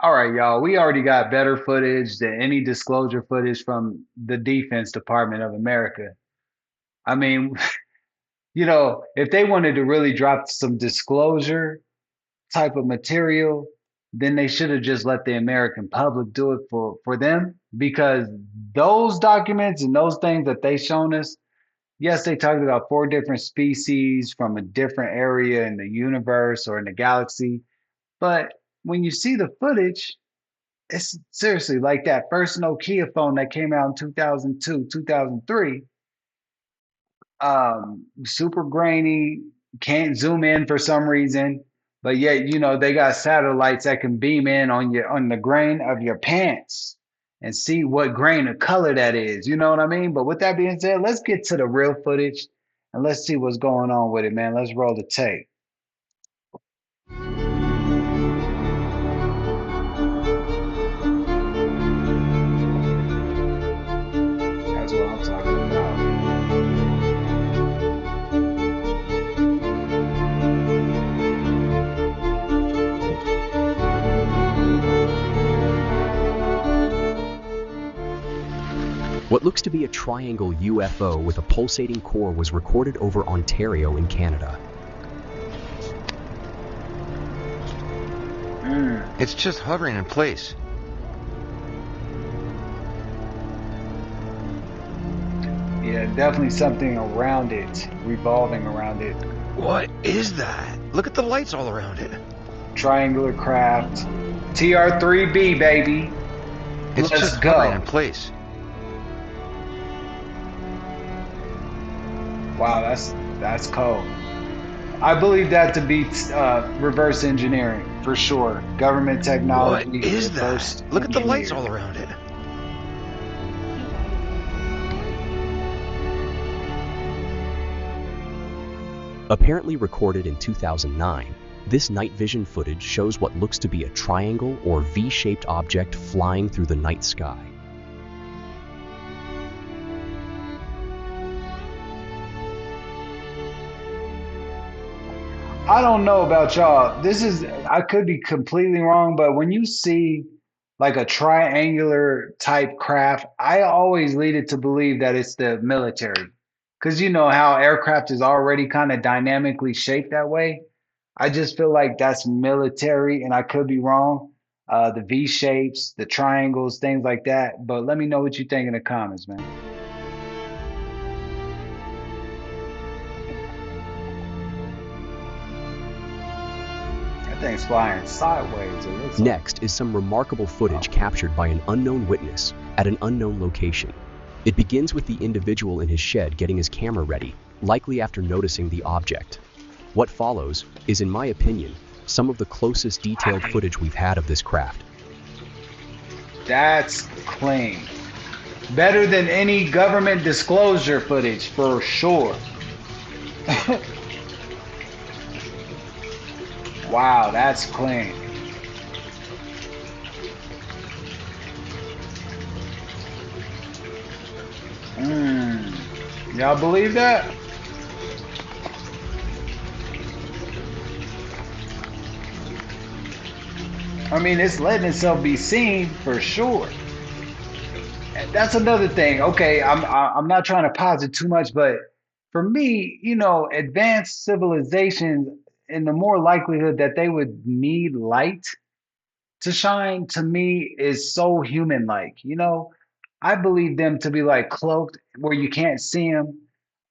All right, y'all. We already got better footage than any disclosure footage from the Defense Department of America. I mean, if they wanted to really drop some disclosure type of material, then they should have just let the American public do it for them because those documents and those things that they shown us, yes, they talked about four different species from a different area in the universe or in the galaxy. But when you see the footage, it's seriously like that first Nokia phone that came out in 2002, 2003. Super grainy, can't zoom in for some reason, but yet, they got satellites that can beam in on the grain of your pants and see what grain of color that is. You know what I mean? But with that being said, let's get to the real footage and let's see what's going on with it, man. Let's roll the tape. That's what I'm talking about. What looks to be a triangle UFO with a pulsating core was recorded over Ontario in Canada. It's just hovering in place. Yeah, definitely something around it, revolving around it. What is that? Look at the lights all around it. Triangular craft. TR3B, baby. It's Let's just hovering in go. place. Wow, that's cold. I believe that to be reverse engineering for sure. Government What technology, is reverse that? Look at the lights engineered. all around it. Apparently recorded in 2009, this night vision footage shows what looks to be a triangle or V-shaped object flying through the night sky. I don't know about y'all. I could be completely wrong, but when you see like a triangular type craft, I always lead it to believe that it's the military. Because you know how aircraft is already kind of dynamically shaped that way. I just feel like that's military, and I could be wrong. The V shapes, the triangles, things like that. But let me know what you think in the comments, man. That thing's flying sideways, it looks like. Next is some remarkable footage captured by an unknown witness at an unknown location. It begins with the individual in his shed getting his camera ready, likely after noticing the object. What follows is, in my opinion, some of the closest detailed footage we've had of this craft. That's clean. Better than any government disclosure footage for sure. Wow, that's clean. Y'all believe that? I mean, it's letting itself be seen for sure. And that's another thing. Okay, I'm not trying to posit too much, but for me, advanced civilizations, and the more likelihood that they would need light to shine, to me is so human like. I believe them to be like cloaked where you can't see them.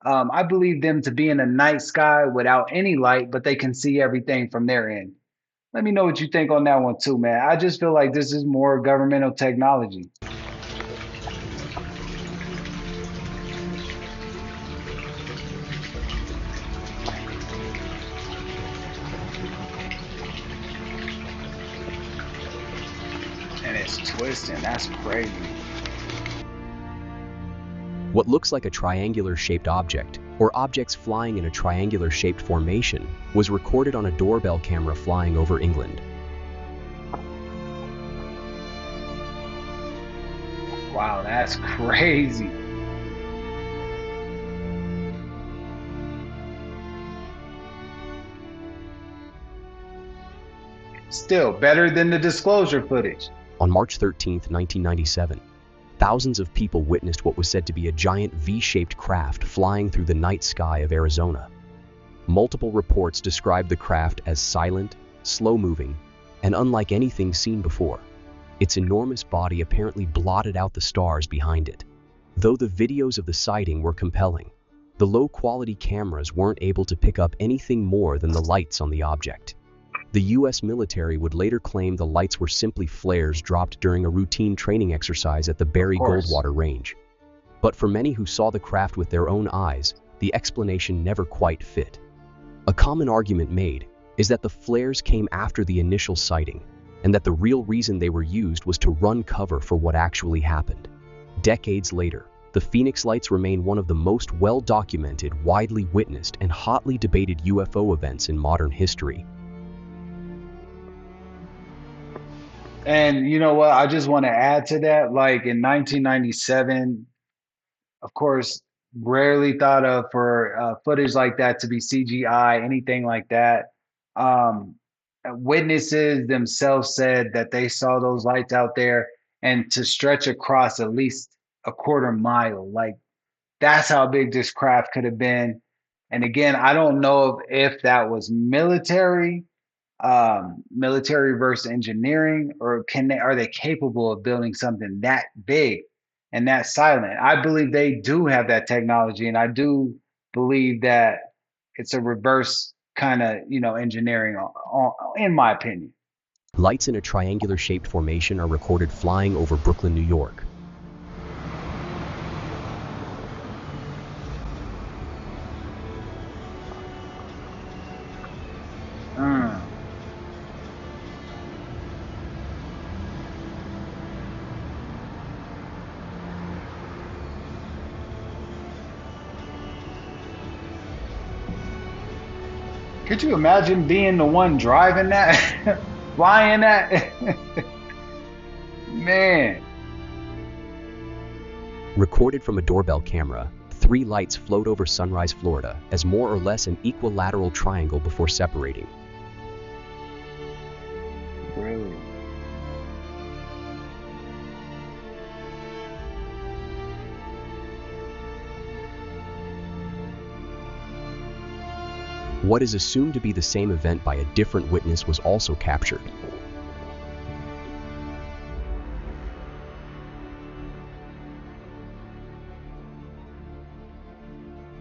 I believe them to be in a night sky without any light, but they can see everything from their end. Let me know what you think on that one too, man. I just feel like this is more governmental technology. And it's twisting. That's crazy. What looks like a triangular-shaped object, or objects flying in a triangular-shaped formation, was recorded on a doorbell camera flying over England. Wow, that's crazy. Still better than the disclosure footage. On March 13, 1997, thousands of people witnessed what was said to be a giant V-shaped craft flying through the night sky of Arizona. Multiple reports described the craft as silent, slow-moving, and unlike anything seen before. Its enormous body apparently blotted out the stars behind it. Though the videos of the sighting were compelling, the low-quality cameras weren't able to pick up anything more than the lights on the object. The US military would later claim the lights were simply flares dropped during a routine training exercise at the Barry Goldwater Range. But for many who saw the craft with their own eyes, the explanation never quite fit. A common argument made is that the flares came after the initial sighting, and that the real reason they were used was to run cover for what actually happened. Decades later, the Phoenix Lights remain one of the most well-documented, widely witnessed, and hotly debated UFO events in modern history. And you know what? I just want to add to that. Like in 1997, of course, rarely thought of for footage like that to be CGI, anything like that. Um, Witnesses themselves said that they saw those lights out there and to stretch across at least a quarter mile. Like that's how big this craft could have been. And again, I don't know if that was military reverse engineering, or are they capable of building something that big and that silent? I believe they do have that technology, and I do believe that it's a reverse kind of engineering, in my opinion. Lights in a triangular-shaped formation are recorded flying over Brooklyn, New York. Mm. Could you imagine being the one driving that, flying that? Man. Recorded from a doorbell camera, 3 lights float over Sunrise, Florida, as more or less an equilateral triangle before separating. Really? What is assumed to be the same event by a different witness was also captured.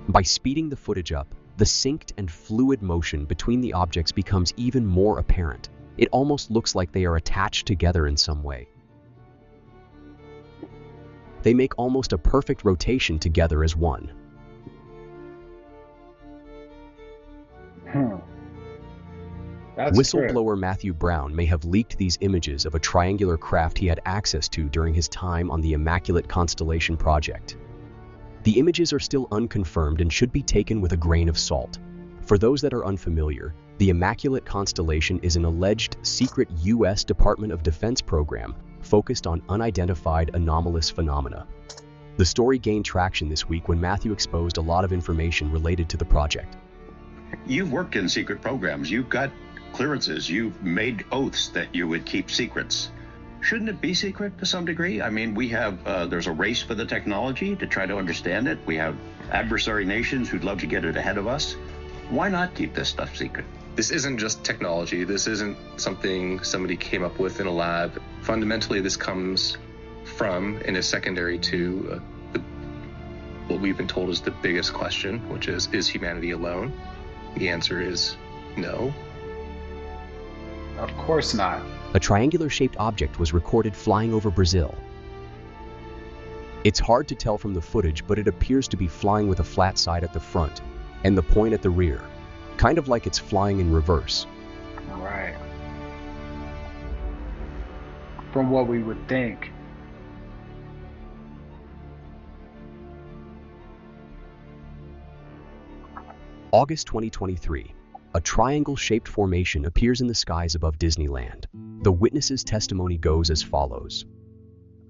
By speeding the footage up, the synced and fluid motion between the objects becomes even more apparent. It almost looks like they are attached together in some way. They make almost a perfect rotation together as one. That's Whistleblower Matthew Brown may have leaked these images of a triangular craft he had access to during his time on the Immaculate Constellation project. The images are still unconfirmed and should be taken with a grain of salt. For those that are unfamiliar, the Immaculate Constellation is an alleged secret U.S. Department of Defense program focused on unidentified anomalous phenomena. The story gained traction this week when Matthew exposed a lot of information related to the project. You've worked in secret programs. You've got clearances. You've made oaths that you would keep secrets. Shouldn't it be secret to some degree? I mean, we have, there's a race for the technology to try to understand it. We have adversary nations who'd love to get it ahead of us. Why not keep this stuff secret? This isn't just technology. This isn't something somebody came up with in a lab. Fundamentally, this comes from and is secondary to what we've been told is the biggest question, which is humanity alone? The answer is no. Of course not. A triangular-shaped object was recorded flying over Brazil. It's hard to tell from the footage, but it appears to be flying with a flat side at the front and the point at the rear, kind of like it's flying in reverse. Right. From what we would think. August 2023. A triangle-shaped formation appears in the skies above Disneyland. The witness's testimony goes as follows.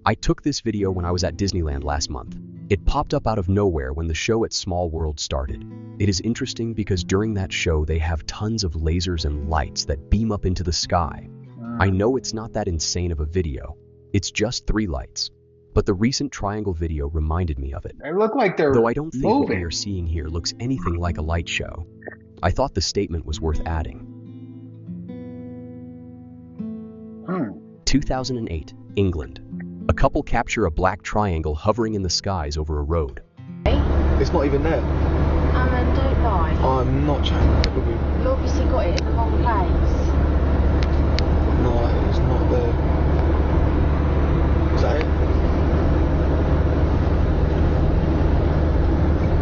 I took this video when I was at Disneyland last month. It popped up out of nowhere when the show at Small World started. It is interesting because during that show they have tons of lasers and lights that beam up into the sky. I know it's not that insane of a video. It's just 3 lights. But the recent triangle video reminded me of it. They look like they're Though I don't think what we moving. are seeing here looks anything like a light show, I thought the statement was worth adding. 2008, England. A couple capture a black triangle hovering in the skies over a road. It's not even there. Alan, don't lie. I'm not chatting with you. You obviously got it in the wrong place. No, it's not there. Is that it?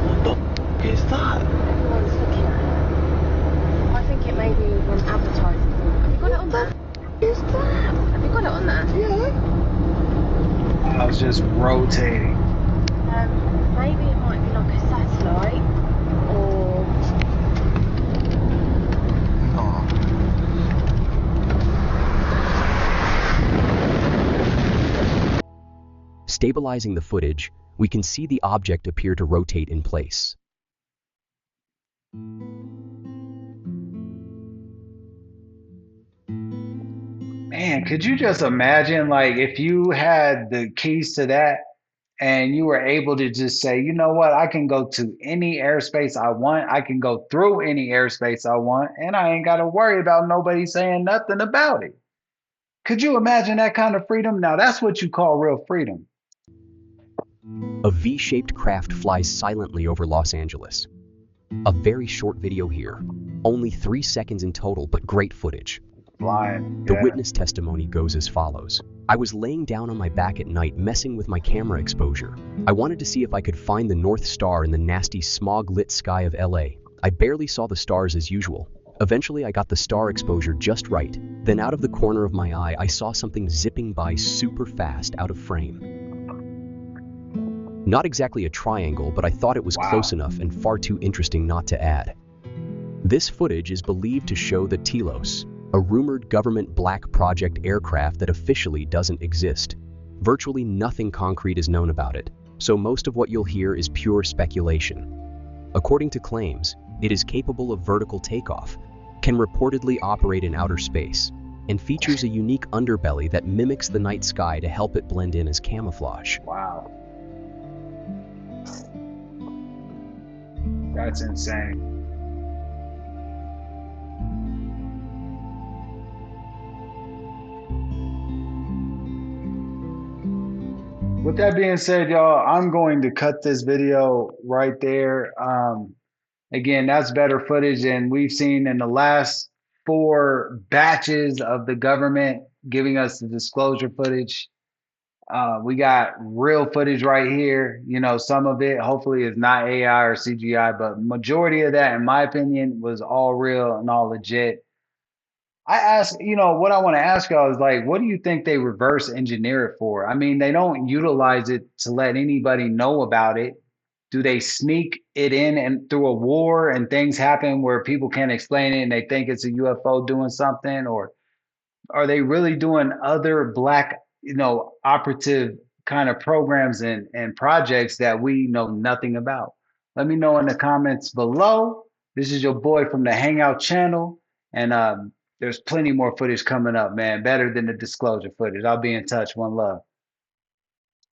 What the f is that? Everyone's looking at it. I think it may be an advertising thing. Have you got it on there? Is that? Have you got it on there? Yeah. I was just rotating. Maybe it might be like a satellite or... No. Stabilizing the footage, we can see the object appear to rotate in place. Man, could you just imagine, like, if you had the keys to that and you were able to just say, you know what, I can go to any airspace I want, I can go through any airspace I want, and I ain't got to worry about nobody saying nothing about it. Could you imagine that kind of freedom? Now, that's what you call real freedom. A V-shaped craft flies silently over Los Angeles. A very short video here, only 3 seconds in total, but great footage. Flying. The Yeah. witness testimony goes as follows. I was laying down on my back at night messing with my camera exposure. I wanted to see if I could find the North Star in the nasty smog-lit sky of LA. I barely saw the stars as usual. Eventually I got the star exposure just right. Then out of the corner of my eye, I saw something zipping by super fast out of frame. Not exactly a triangle, but I thought it was close enough and far too interesting not to add. This footage is believed to show the Telos, a rumored government black project aircraft that officially doesn't exist. Virtually nothing concrete is known about it, so most of what you'll hear is pure speculation. According to claims, it is capable of vertical takeoff, can reportedly operate in outer space, and features a unique underbelly that mimics the night sky to help it blend in as camouflage. Wow. That's insane. With that being said, y'all, I'm going to cut this video right there. Again, that's better footage than we've seen in the last 4 batches of the government giving us the disclosure footage. We got real footage right here. You know, some of it hopefully is not AI or CGI, but majority of that, in my opinion, was all real and all legit. I ask, you know, what I want to ask y'all is like, what do you think they reverse engineer it for? I mean, they don't utilize it to let anybody know about it. Do they sneak it in and through a war and things happen where people can't explain it and they think it's a UFO doing something? Or are they really doing other black, you know, operative kind of programs and projects that we know nothing about? Let me know in the comments below. This is your boy from the Hangout channel, and there's plenty more footage coming up, man. Better than the disclosure footage. I'll be in touch. One love.